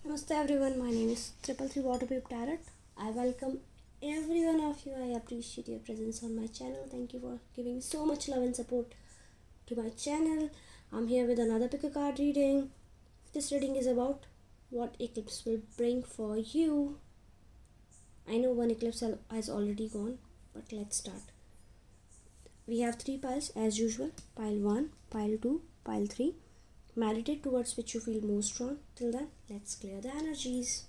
Namaste everyone, my name is Triple Three Waterproof Tarot. I welcome every one of you. I appreciate your presence on my channel. Thank you for giving so much love and support to my channel. I'm here with another pick a card reading. This reading is about what eclipse will bring for you. I know one eclipse has already gone, but let's start. We have 3 piles as usual. Pile 1, pile 2, pile 3. Meditate towards which you feel most drawn. Till then, let's clear the energies.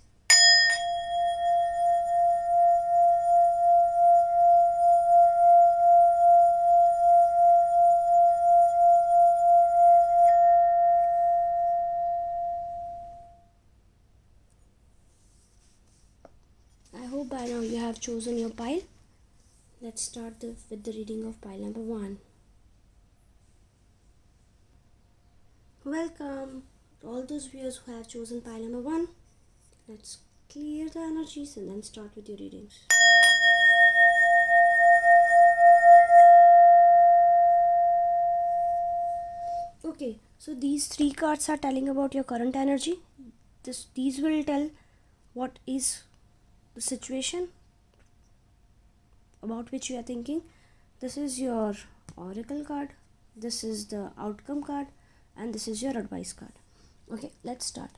I hope by now you have chosen your pile. Let's start with the reading of pile number 1. Welcome to all those viewers who have chosen pile number 1. Let's clear the energies and then start with your readings. Okay, so these 3 cards are telling about your current energy. These will tell what is the situation about which you are thinking. This is your oracle card, this is the outcome card, and this is your advice card. Okay, let's start.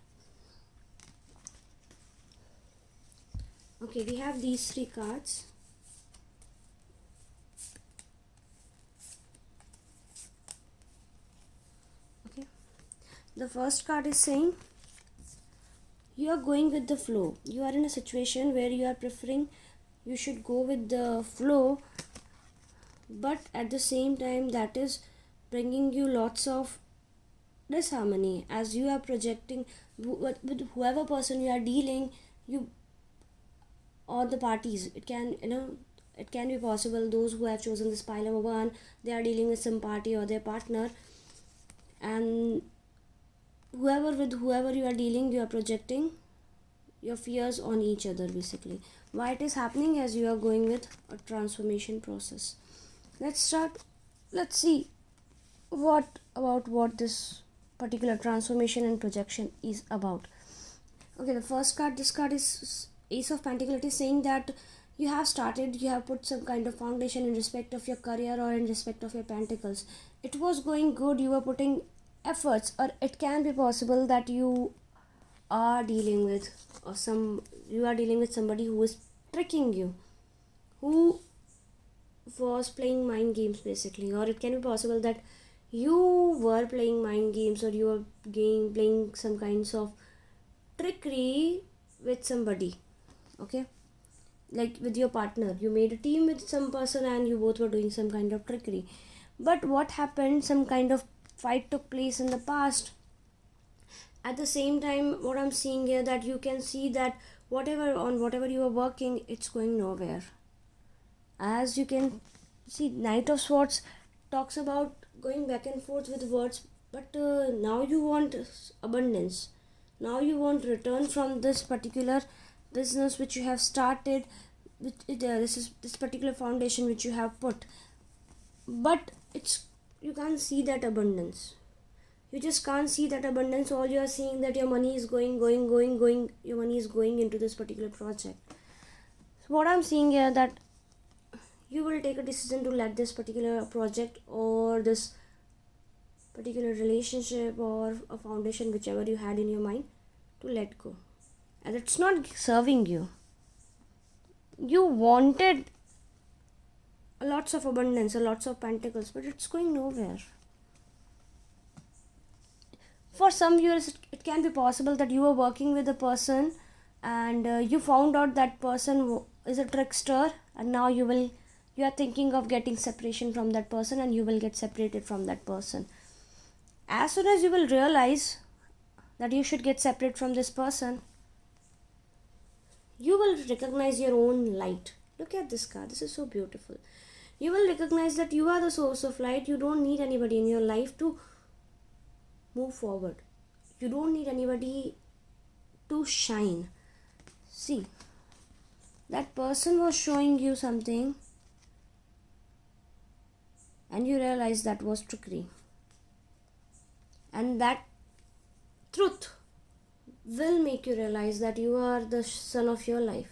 Okay, we have these 3 cards. Okay, the first card is saying you are going with the flow. You are in a situation where you are preferring, you should go with the flow, but at the same time that is bringing you lots of disharmony as you are projecting with whoever person you are dealing, you or the parties. It can be possible those who have chosen this pile number 1, they are dealing with some party or their partner, and whoever you are dealing, you are projecting your fears on each other basically. Why it is happening? As you are going with a transformation process. Let's start. Let's see what this particular transformation and projection is about. Okay, the first card, this card is Ace of Pentacles. It is saying that you have put some kind of foundation in respect of your career or in respect of your pentacles. It was going good, you were putting efforts, or it can be possible that you are dealing with somebody who is tricking you, who was playing mind games basically, or it can be possible that you were playing mind games, or you were playing some kinds of trickery with somebody. Okay, like with your partner, you made a team with some person and you both were doing some kind of trickery. But what happened, some kind of fight took place in the past. At the same time, what I'm seeing here, that you can see that whatever you are working, it's going nowhere. As you can see, Knight of Swords talks about going back and forth with words, but now you want abundance. Now you want return from this particular business which you have started, this particular foundation which you have put, but you can't see that abundance. You just can't see that abundance. All you are seeing that your money is going. Your money is going into this particular project. So what I'm seeing here, that you will take a decision to let this particular project or this particular relationship or a foundation, whichever you had in your mind, to let go. And it's not serving you. You wanted lots of abundance, lots of pentacles, but it's going nowhere. For some viewers, it can be possible that you are working with a person and you found out that person is a trickster, and now you are thinking of getting separation from that person, and you will get separated from that person. As soon as you will realize that you should get separate from this person, you will recognize your own light. Look at this card. This is so beautiful. You will recognize that you are the source of light. You don't need anybody in your life to move forward. You don't need anybody to shine. See, that person was showing you something and you realize that was trickery. And that truth will make you realize that you are the son of your life.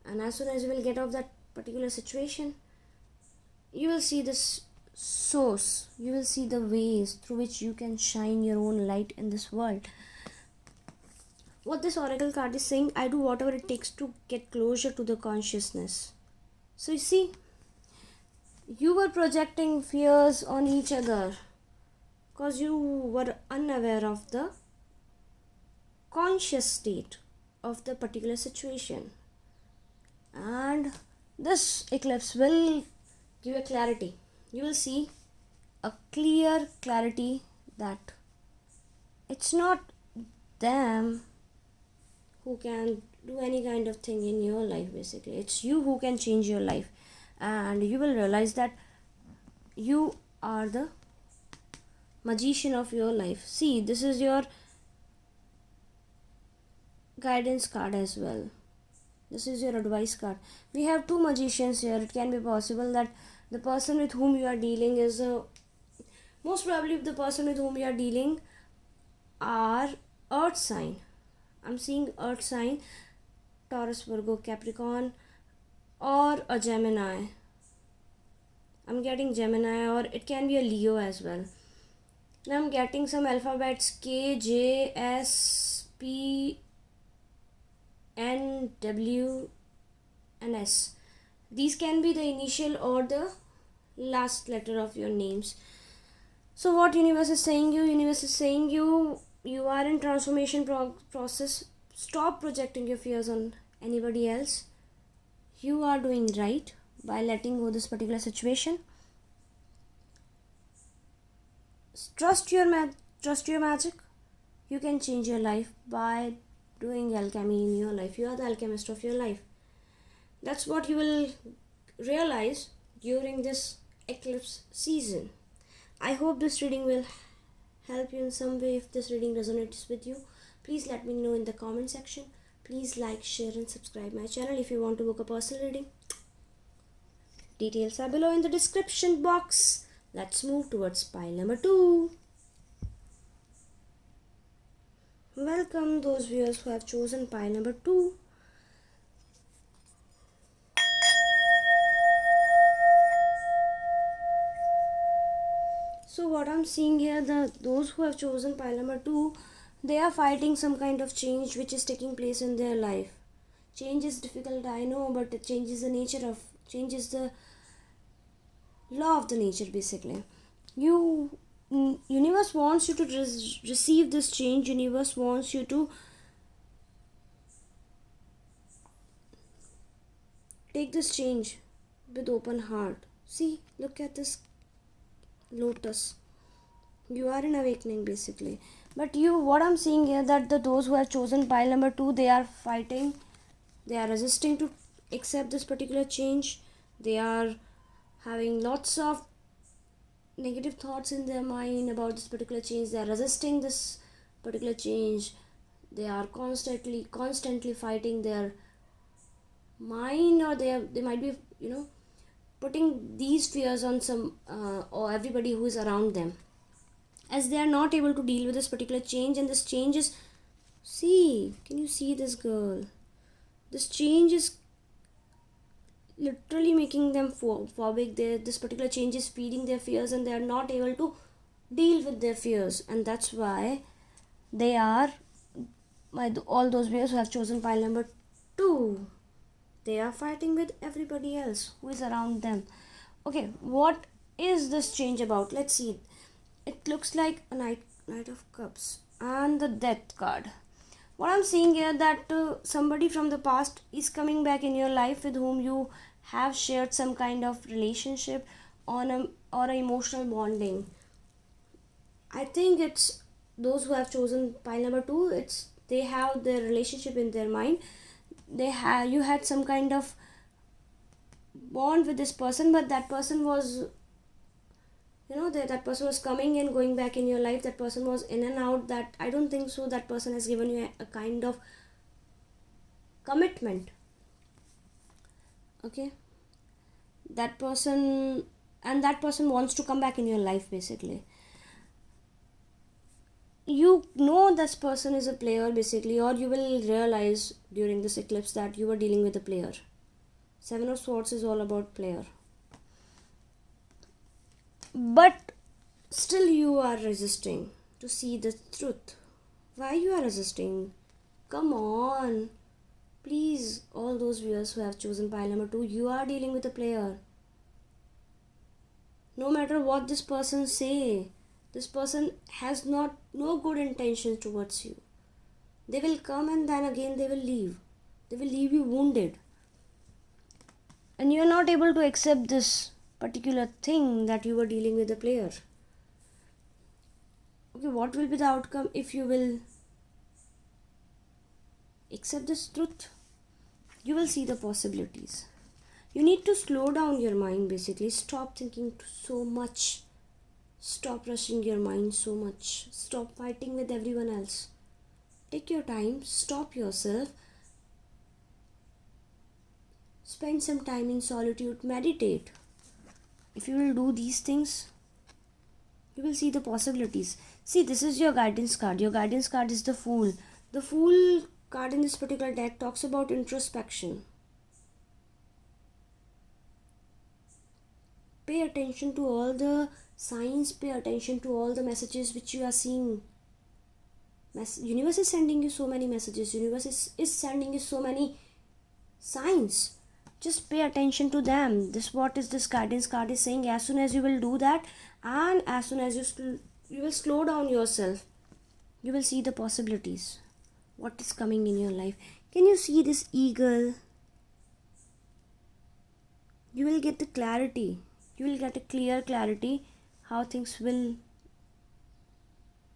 And as soon as you will get out of that particular situation, you will see this source, you will see the ways through which you can shine your own light in this world. What this oracle card is saying, I do whatever it takes to get closer to the consciousness. So you see, you were projecting fears on each other because you were unaware of the conscious state of the particular situation. And this eclipse will give a clarity. You will see a clear clarity that it's not them who can do any kind of thing in your life. Basically, it's you who can change your life, and you will realize that you are the magician of your life. See, this is your guidance card as well. This is your advice card. We have two magicians here. It can be possible that the person with whom you are dealing is most probably the person with whom you are dealing are earth sign. I'm seeing earth sign, Taurus, Virgo, Capricorn, or a Gemini. I'm getting Gemini, or it can be a Leo as well. Now I'm getting some alphabets K, J, S, P, N, W, and S. These can be the initial or the last letter of your names. So what universe is saying you? Universe is saying you are in transformation process. Stop projecting your fears on anybody else. You are doing right by letting go this particular situation. Trust your magic. You can change your life by doing alchemy in your life. You are the alchemist of your life. That's what you will realize during this eclipse season. I hope this reading will help you in some way. If this reading resonates with you, please let me know in the comment section. Please like, share and subscribe my channel if you want to book a personal reading. Details are below in the description box. Let's move towards pile number 2. Welcome those viewers who have chosen pile number 2. So what I'm seeing here, those who have chosen pile number 2, they are fighting some kind of change which is taking place in their life. Change is difficult, I know, but it changes the nature of, changes the law of the nature basically. Universe wants you to receive this change. Universe wants you to take this change with open heart. See, look at this lotus. You are in awakening basically. But what I'm seeing here, that those who have chosen pile number 2, they are fighting. They are resisting to accept this particular change. They are having lots of negative thoughts in their mind about this particular change. They are resisting this particular change. They are constantly fighting their mind, or they might be putting these fears on some or everybody who is around them, as they are not able to deal with this particular change. And this change is, see, can you see this girl? This change is literally making them phobic. This particular change is feeding their fears, and they are not able to deal with their fears. And that's why they are, all those viewers who have chosen pile number 2, they are fighting with everybody else who is around them. Okay, what is this change about? Let's see. It looks like a knight of cups and the death card. What I'm seeing here, that somebody from the past is coming back in your life with whom you have shared some kind of relationship or a emotional bonding. I think it's those who have chosen pile number 2. It's they have their relationship in their mind. You had some kind of bond with this person, but that person was that person was coming and going back in your life. That person was in and out. That I don't think so that person has given you a kind of commitment. Okay, that person wants to come back in your life basically. you know this person is a player basically, or you will realize during this eclipse that you are dealing with a player. Seven of Swords is all about player, but still you are resisting to see the truth. Why you are resisting? Come on, please, all those viewers who have chosen pile number 2, you are dealing with a player. No matter what this person say, this person has no good intentions towards you. They will come and then again they will leave. They will leave you wounded. And you are not able to accept this particular thing that you were dealing with a player. Okay, what will be the outcome if you will accept this truth? You will see the possibilities. You need to slow down your mind basically. Stop thinking so much. Stop rushing your mind so much. Stop fighting with everyone else. Take your time. Stop yourself. Spend some time in solitude. Meditate. If you will do these things, you will see the possibilities. See, this is your guidance card. Your guidance card is the Fool. The Fool card in this particular deck talks about introspection. Pay attention to all the signs. Pay attention to all the messages which you are seeing. Universe is sending you so many messages. Universe is sending you so many signs. Just pay attention to them. This what is this guidance card is saying. As soon as you will do that, and as soon as you will slow down yourself, you will see the possibilities. What is coming in your life? Can you see this eagle? You will get the clarity. You will get a clear clarity how things will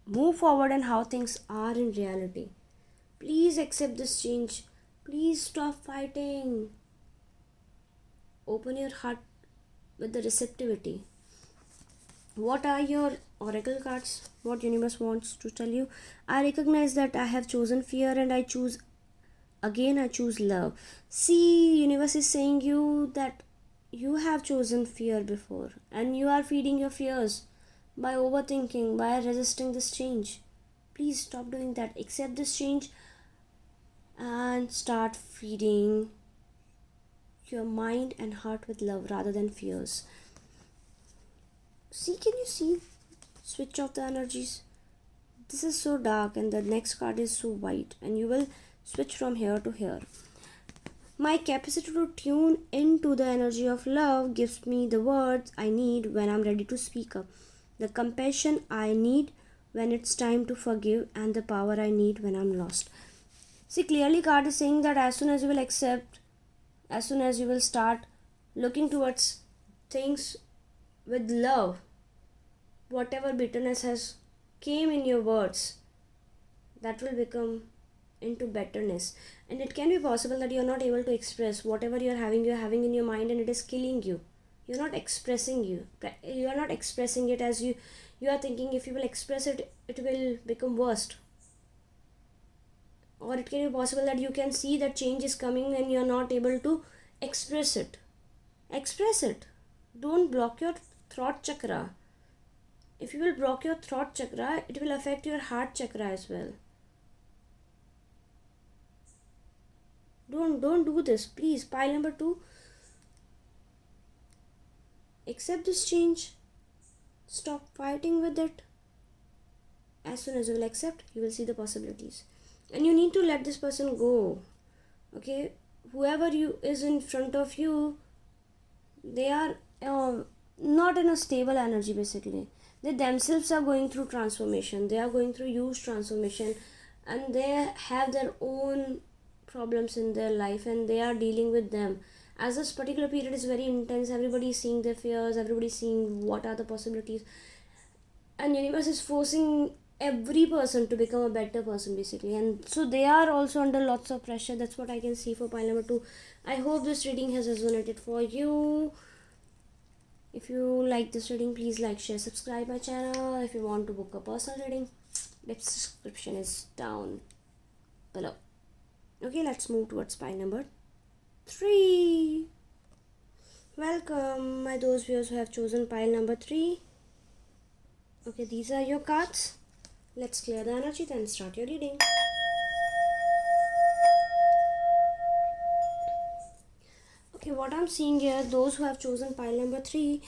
move forward and how things are in reality. Please accept this change. Please stop fighting. Open your heart with the receptivity. What are your oracle cards? What universe wants to tell you? I recognize that I have chosen fear and I choose love. See, universe is saying you that you have chosen fear before and you are feeding your fears by overthinking, by resisting this change. Please stop doing that. Accept this change and start feeding your mind and heart with love rather than fears. See, can you see? Switch off the energies. This is so dark and the next card is so white, and you will switch from here to here. My capacity to tune into the energy of love gives me the words I need when I'm ready to speak up, the compassion I need when it's time to forgive, and the power I need when I'm lost. See, clearly card is saying that as soon as you will accept, as soon as you will start looking towards things with love, whatever bitterness has came in your words, that will become into betterness. And it can be possible that you're not able to express whatever you're having in your mind, and it is killing you. You're not expressing it as you are thinking. If you will express it, it will become worst. Or it can be possible that you can see that change is coming and you're not able to express it. Express it. Don't block your throat chakra. If you will block your throat chakra, it will affect your heart chakra as well. Don't do this, please. Pile number 2. Accept this change. Stop fighting with it. As soon as you will accept, you will see the possibilities. And you need to let this person go. Okay? Whoever is in front of you, they are not in a stable energy basically. They themselves are going through transformation. They are going through huge transformation, and they have their own problems in their life and they are dealing with them. As this particular period is very intense, everybody is seeing their fears, everybody is seeing what are the possibilities, and universe is forcing every person to become a better person basically, and so they are also under lots of pressure. That's what I can see for pile number 2. I hope this reading has resonated for you. If you like this reading, please like, share, subscribe my channel. If you want to book a personal reading, the description is down below. Okay, let's move towards pile number 3. Welcome, my those viewers who have chosen pile number 3. Okay, these are your cards. Let's clear the energy, then start your reading. Okay, what I'm seeing here, those who have chosen pile number 3,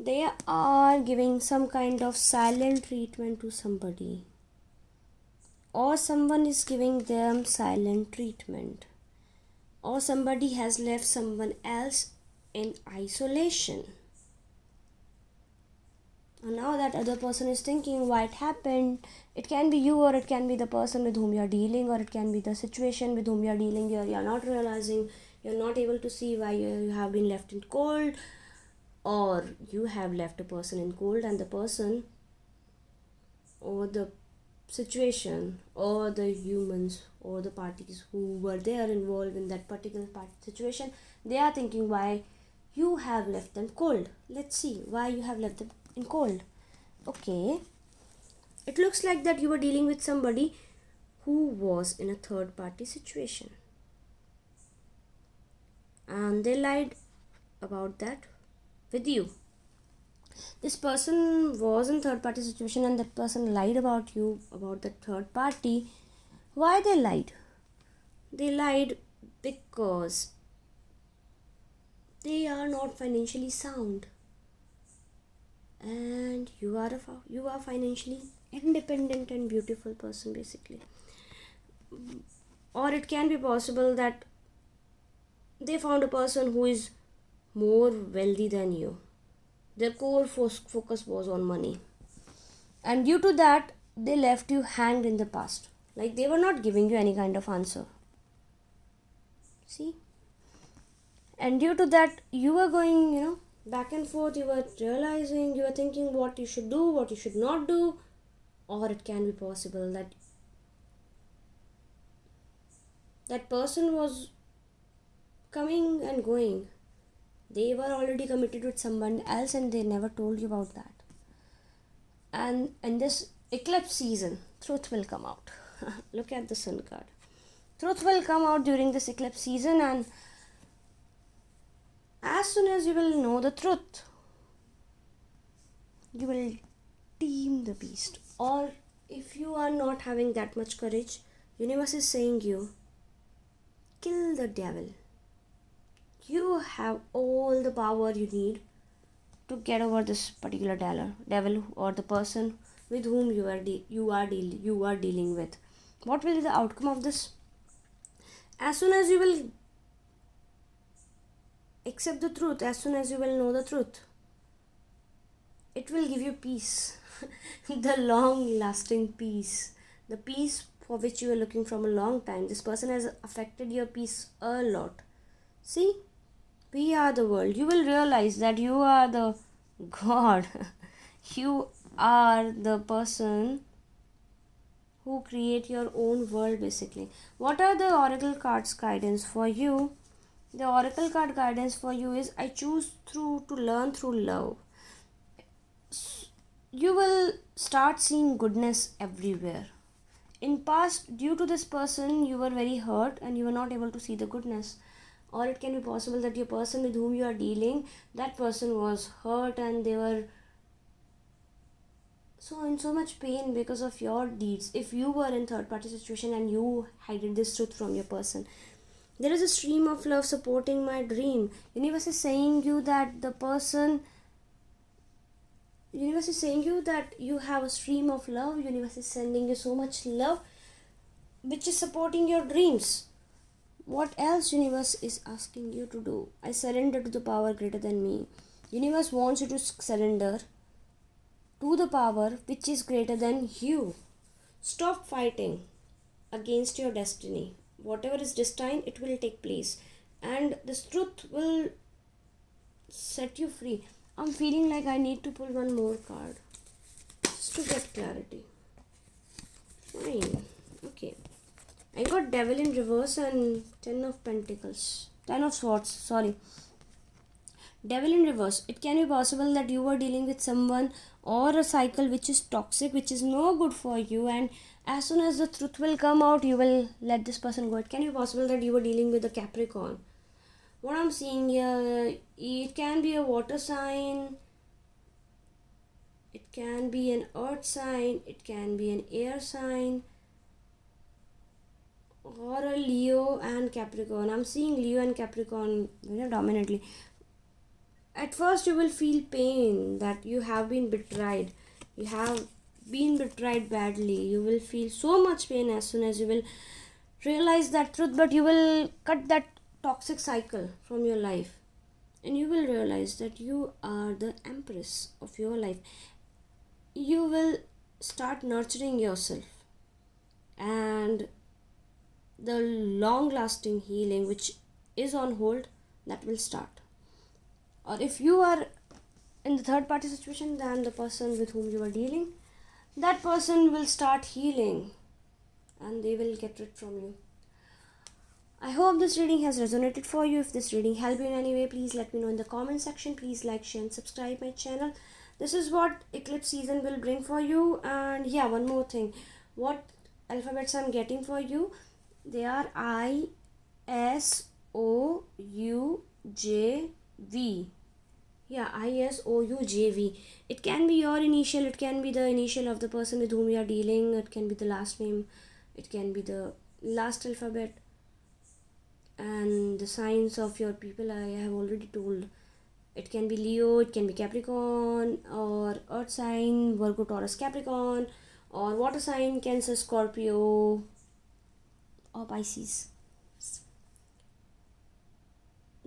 they are giving some kind of silent treatment to somebody, or someone is giving them silent treatment, or somebody has left someone else in isolation. And now that other person is thinking why it happened. It can be you, or it can be the person with whom you are dealing, or it can be the situation with whom you are dealing. You are not realizing, you're not able to see why you have been left in cold, or you have left a person in cold, and the person or the situation or the humans or the parties who were there involved in that particular situation, they are thinking why you have left them cold. Let's see why you have left them in cold. Okay, it looks like that you were dealing with somebody who was in a third party situation, and they lied about that with you. This person was in third party situation, and that person lied about you, about the third party. Why they lied? They lied because they are not financially sound, and you are financially independent and beautiful person basically. Or it can be possible that they found a person who is more wealthy than you. Their core focus was on money, and due to that they left you hanged in the past, like they were not giving you any kind of answer. See, and due to that you were going back and forth. You were realizing, you were thinking what you should do, what you should not do. Or it can be possible that that person was coming and going. They were already committed with someone else, and they never told you about that. And in this eclipse season, truth will come out. Look at the sun card. Truth will come out during this eclipse season, and as soon as you will know the truth, you will tame the beast. Or if you are not having that much courage, universe is saying you kill the devil. You have all the power you need to get over this particular devil or the person with whom you are dealing with. What will be the outcome of this? As soon as you will accept the truth, as soon as you will know the truth, it will give you peace. The long lasting peace, the peace for which you are looking from a long time. This person has affected your peace a lot. See, we are the world. You will realize that you are the God. You are the person who create your own world basically. What are the oracle cards guidance for you? The oracle card guidance for you is, I choose to learn through love. You will start seeing goodness everywhere. In past, due to this person, you were very hurt and you were not able to see the goodness. Or it can be possible that your person with whom you are dealing, that person was hurt and they were in so much pain because of your deeds. If you were in third party situation and you hid this truth from your person, there is a stream of love supporting my dream. Universe is saying you that universe is saying you that you have a stream of love. Universe is sending you so much love which is supporting your dreams. What else universe is asking you to do? I surrender to the power greater than me. Universe wants you to surrender to the power which is greater than you. Stop fighting against your destiny. Whatever is destined, it will take place, and this truth will set you free. I'm feeling like I need to pull one more card just to get clarity. Fine. Okay. I got Devil in reverse and 10 of Pentacles. 10 of Swords, sorry. Devil in reverse. It can be possible that you are dealing with someone or a cycle which is toxic, which is no good for you, and as soon as the truth will come out, you will let this person go. It can be possible that you were dealing with a Capricorn. What I'm seeing here, it can be a water sign, it can be an earth sign, it can be an air sign, or a Leo and Capricorn. I'm seeing Leo and Capricorn, dominantly. At first, you will feel pain that you have been betrayed. You have been betrayed badly. You will feel so much pain as soon as you will realize that truth, but you will cut that toxic cycle from your life, and you will realize that you are the empress of your life. You will start nurturing yourself, and the long lasting healing which is on hold, that will start. Or if you are in the third party situation, then the person with whom you are dealing, that person will start healing and they will get rid from you. I hope this reading has resonated for you. If this reading helped you in any way, please let me know in the comment section. Please like, share and subscribe my channel. This is what eclipse season will bring for you. And yeah, one more thing, what alphabets I'm getting for you, they are I, S, O, U, J, V. Yeah, ISOUJV. It can be your initial, it can be the initial of the person with whom you are dealing, it can be the last name, it can be the last alphabet, and the signs of your people I have already told. It can be Leo, it can be Capricorn, or Earth sign, Virgo, Taurus, Capricorn, or water sign, Cancer, Scorpio, or Pisces.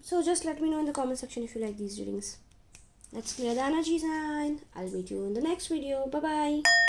So just let me know in the comment section if you like these readings. Let's clear the energy sign. I'll meet you in the next video. Bye bye.